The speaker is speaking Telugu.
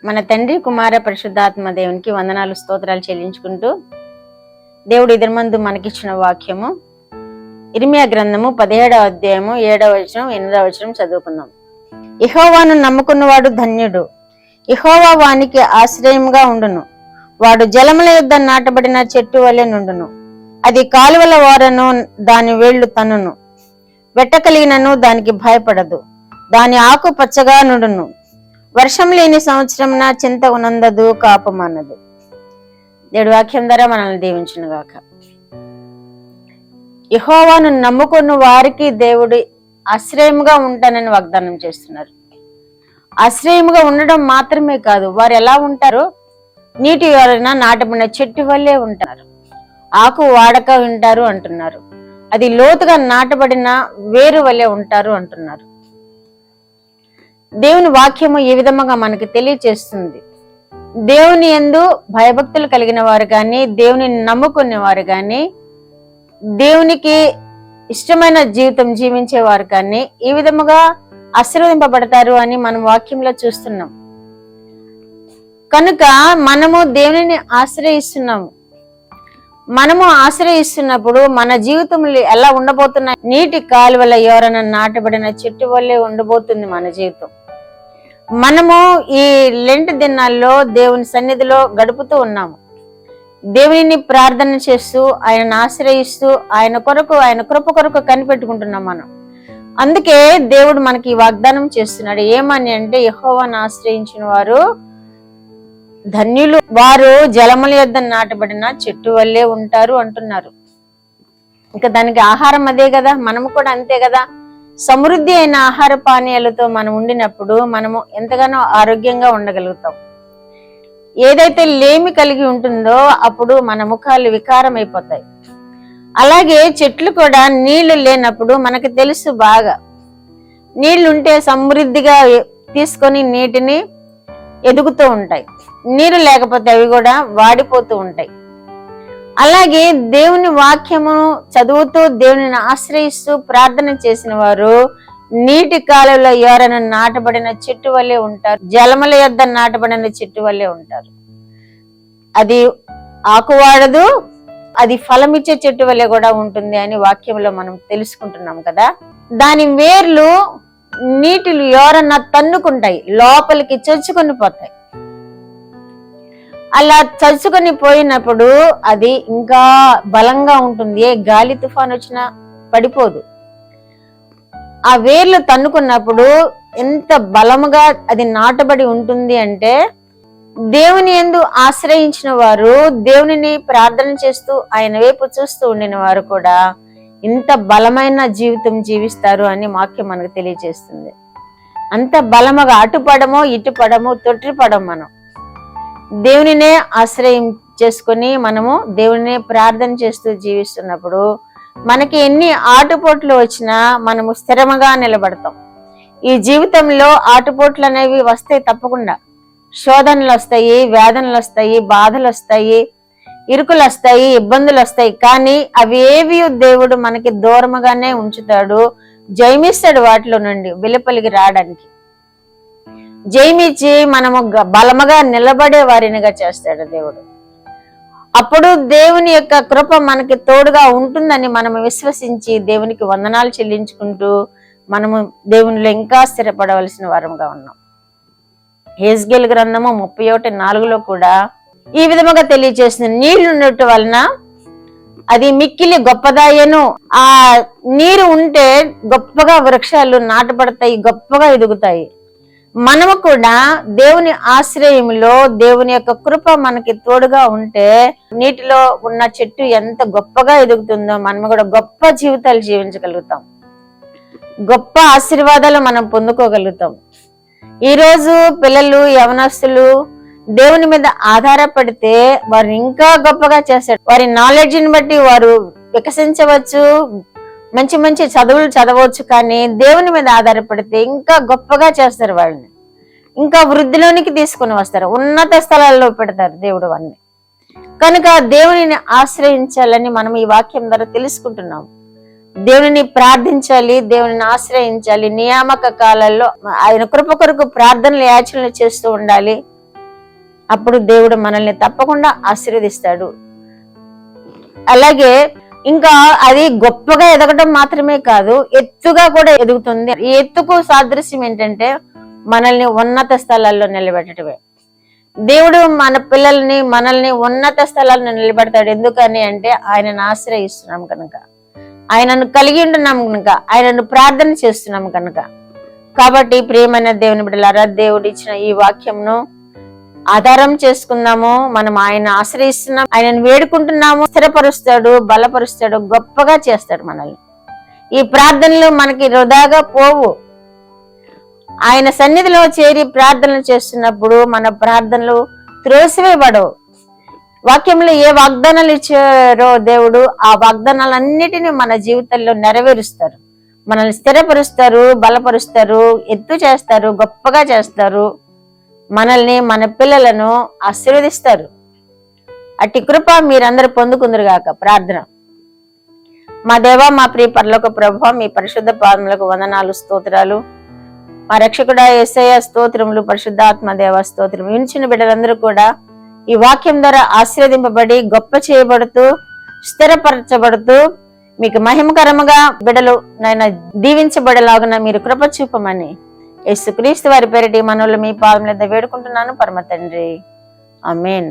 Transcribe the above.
మన తండ్రి కుమార పరిశుద్ధాత్మ దేవునికి వందనాలు స్తోత్రాలు చెల్లించుకుంటూ దేవుడు ఇద్దరిమందు మనకిచ్చిన వాక్యము ఇర్మియా గ్రంథము 17వ అధ్యాయము 7వ వచనం 8వ వచనం చదువుకుందాం. యెహోవాను నమ్ముకున్నవాడు ధన్యుడు, యెహోవా వానికి ఆశ్రయముగా ఉండును. వాడు జలముల యొద్ద నాటబడిన చెట్టు వలె నుండును. అది కాలువల ఓరను దాని వేళ్లు తన్నును. వెట్టకలిగినను దానికి భయపడదు. దాని ఆకు పచ్చగా నుండును. వర్షం లేని సంవత్సరమున చింత ఉనందదు, కాపమన్నదు. దేవుడి వాక్యం ద్వారా మనల్ని దీవించును గాక. యెహోవాను నమ్ముకున్న వారికి దేవుడు ఆశ్రయముగా ఉంటానని వాగ్దానం చేస్తున్నారు. ఆశ్రయముగా ఉండడం మాత్రమే కాదు, వారు ఎలా ఉంటారో నీటి ఎవరైనా నాటబడిన చెట్టు వల్లే ఉంటారు. ఆకు వాడక వింటారు అంటున్నారు. అది లోతుగా నాటబడిన వేరు వల్లే ఉంటారు అంటున్నారు. దేవుని వాక్యము ఈ విధముగా మనకి తెలియచేస్తుంది. దేవుని యందు భయభక్తులు కలిగిన వారు కానీ, దేవుని నమ్ముకునే వారు కానీ, దేవునికి ఇష్టమైన జీవితం జీవించేవారు కానీ ఈ విధముగా ఆశీర్వదింపబడతారు అని మనం వాక్యంలో చూస్తున్నాం. కనుక మనము దేవునిని ఆశ్రయిస్తున్నాము. మనము ఆశ్రయిస్తున్నప్పుడు మన జీవితంలో ఎలా ఉండబోతున్నాయి? నీటి కాలువల ఎవరైనా నాటబడిన చెట్టు వల్లే ఉండబోతుంది మన జీవితం. మనము ఈ లెంట్ దినాల్లో దేవుని సన్నిధిలో గడుపుతూ ఉన్నాము. దేవుని ప్రార్థన చేస్తూ ఆయనను ఆశ్రయిస్తూ ఆయన కొరకు, ఆయన కృప కొరకు కనిపెట్టుకుంటున్నాం మనం. అందుకే దేవుడు మనకి వాగ్దానం చేస్తున్నాడు. ఏమని అంటే, యెహోవాను ఆశ్రయించిన వారు ధన్యులు, వారు జలముల యొద్ద నాటబడిన చెట్టు వల్లే ఉంటారు అంటున్నారు. ఇంకా దానికి ఆహారం అదే కదా, మనము కూడా అంతే కదా. సమృద్ధి అయిన ఆహార పానీయాలతో మనం ఉండినప్పుడు మనము ఎంతగానో ఆరోగ్యంగా ఉండగలుగుతాం. ఏదైతే లేమి కలిగి ఉంటుందో అప్పుడు మన ముఖాలు వికారం అయిపోతాయి. అలాగే చెట్లు కూడా నీళ్లు లేనప్పుడు మనకు తెలుసు బాగా. నీళ్లుంటే సమృద్ధిగా తీసుకొని నీటిని ఎదుగుతూ ఉంటాయి. నీరు లేకపోతే అవి కూడా వాడిపోతూ ఉంటాయి. అలాగే దేవుని వాక్యము చదువుతూ దేవుని ఆశ్రయిస్తూ ప్రార్థన చేసిన వారు నీటి కాలువలో ఎవరైనా నాటబడిన చెట్టు వల్లే ఉంటారు, జలముల యొద్ద నాటబడిన చెట్టు వల్లే ఉంటారు. అది ఆకువాడదు, అది ఫలమిచ్చే చెట్టు వల్లే కూడా ఉంటుంది అని వాక్యంలో మనం తెలుసుకుంటున్నాం కదా. దాని వేర్లు నీటిలు ఎవరన్నా తన్నుకుంటాయి, లోపలికి చొచ్చుకొని పోతాయి. అలా చచ్చుకొని పోయినప్పుడు అది ఇంకా బలంగా ఉంటుంది. ఏ గాలి తుఫాన్ వచ్చినా పడిపోదు. ఆ వేర్లు తన్నుకున్నప్పుడు ఎంత బలముగా అది నాటబడి ఉంటుంది అంటే, దేవుని యందు ఆశ్రయించిన వారు, దేవునిని ప్రార్థన చేస్తూ ఆయన వైపు చూస్తూ ఉండిన వారు కూడా ఇంత బలమైన జీవితం జీవిస్తారు అని వాక్యం మనకు తెలియజేస్తుంది. అంత బలముగా అటుపడమో ఇటుపడమో తొట్టిపడం మనం దేవునినే ఆశ్రయం చేసుకుని మనము దేవునినే ప్రార్థన చేస్తూ జీవిస్తున్నప్పుడు మనకి ఎన్ని ఆటుపోట్లు వచ్చినా మనము స్థిరముగా నిలబడతాం. ఈ జీవితంలో ఆటుపోట్లు అనేవి వస్తాయి తప్పకుండా. శోధనలు వస్తాయి, వేదనలు వస్తాయి, బాధలు వస్తాయి, ఇరుకులు వస్తాయి, ఇబ్బందులు వస్తాయి. కానీ అవి ఏవి దేవుడు మనకి దూరముగానే ఉంచుతాడు. జయమిస్తాడు వాటిలో నుండి వెలుపలికి రావడానికి. జయమిచ్చి మనము బలముగా నిలబడే వారినిగా చేస్తాడు దేవుడు. అప్పుడు దేవుని యొక్క కృప మనకి తోడుగా ఉంటుందని మనము విశ్వసించి దేవునికి వందనాలు చెల్లించుకుంటూ మనము దేవునిలో ఇంకా స్థిరపడవలసిన వారంగా ఉన్నాం. హెజ్కేలు గ్రంథము 31:4 కూడా ఈ విధముగా తెలియజేస్తుంది. నీళ్లు ఉండటం వలన అది మిక్కిలి గొప్పదాయను. ఆ నీరు ఉంటే గొప్పగా వృక్షాలు నాటబడతాయి, గొప్పగా ఎదుగుతాయి. మనము కూడా దేవుని ఆశ్రయంలో దేవుని యొక్క కృప మనకి తోడుగా ఉంటే నీటిలో ఉన్న చెట్టు ఎంత గొప్పగా ఎదుగుతుందో మనము కూడా గొప్ప జీవితాలు జీవించగలుగుతాం, గొప్ప ఆశీర్వాదాలు మనం పొందుకోగలుగుతాం. ఈరోజు పిల్లలు, యవనస్తులు దేవుని మీద ఆధారపడితే వారు ఇంకా గొప్పగా చేస్తారు. వారి నాలెడ్జ్ని బట్టి వారు వికసించవచ్చు, మంచి మంచి చదువులు చదవచ్చు. కానీ దేవుని మీద ఆధారపడితే ఇంకా గొప్పగా చేస్తారు. వాళ్ళని ఇంకా వృద్ధిలోనికి తీసుకుని వస్తారు, ఉన్నత స్థలాల్లో పెడతారు దేవుడు అన్ని. కనుక దేవునిని ఆశ్రయించాలని మనం ఈ వాక్యం ద్వారా తెలుసుకుంటున్నాం. దేవుని ప్రార్థించాలి, దేవుని ఆశ్రయించాలి. నియామక కాలాల్లో ఆయన కృప కొరకు ప్రార్థనలు యాచనలు చేస్తూ ఉండాలి. అప్పుడు దేవుడు మనల్ని తప్పకుండా ఆశీర్వదిస్తాడు. అలాగే ఇంకా అది గొప్పగా ఎదగడం మాత్రమే కాదు, ఎత్తుగా కూడా ఎదుగుతుంది. ఈ ఎత్తుకు సాదృశ్యం ఏంటంటే మనల్ని ఉన్నత స్థలాల్లో నిలబెట్టడమే. దేవుడు మన పిల్లల్ని మనల్ని ఉన్నత స్థలాల్లో నిలబెడతాడు. ఎందుకని అంటే ఆయనను ఆశ్రయిస్తున్నాం కనుక, ఆయనను కలిగి ఉంటున్నాం కనుక, ఆయనను ప్రార్థన చేస్తున్నాం కనుక. కాబట్టి ప్రియమైన దేవుని బిడ్డలారా, దేవుడు ఇచ్చిన ఈ వాక్యంను ఆధారం చేసుకుందాము. మనం ఆయన ఆశ్రయిస్తున్నాం, ఆయనను వేడుకుంటున్నాము. స్థిరపరుస్తాడు, బలపరుస్తాడు, గొప్పగా చేస్తాడు మనల్ని. ఈ ప్రార్థనలు మనకి వృధాగా పోవు. ఆయన సన్నిధిలో చేరి ప్రార్థనలు చేస్తున్నప్పుడు మన ప్రార్థనలు త్రోసివేయబడవు. వాక్యంలో ఏ వాగ్దానాలు ఇచ్చారో దేవుడు ఆ వాగ్దానాలన్నిటినీ మన జీవితంలో నెరవేరుస్తారు. మనల్ని స్థిరపరుస్తారు, బలపరుస్తారు, ఎత్తు చేస్తారు, గొప్పగా చేస్తారు. మనల్ని మన పిల్లలను ఆశీర్వదిస్తారు. అట్టి కృప మీరందరూ పొందుకుందరుగాక. ప్రార్థన. మా దేవ, మా ప్రియ పరలోక ప్రభువా, మీ పరిశుద్ధ పాదములకు వందనాలు, స్తోత్రాలు. మా రక్షకుడా యేసయ్య స్తోత్రములు, పరిశుద్ధాత్మ దేవ స్తోత్రం. వినిచిన బిడ్డలందరూ కూడా ఈ వాక్యం ద్వారా ఆశీర్వదింపబడి గొప్ప చేయబడుతూ స్థిరపరచబడుతూ మీకు మహిమకరముగా బిడ్డలు నాయన దీవించబడేలాగున మీరు కృప చూపమని యేసుక్రీస్తు వారి పేరిటి మనవులు మీ పాదముల యొద్ద వేడుకుంటున్నాను పరమ తండ్రి. ఆమేన్.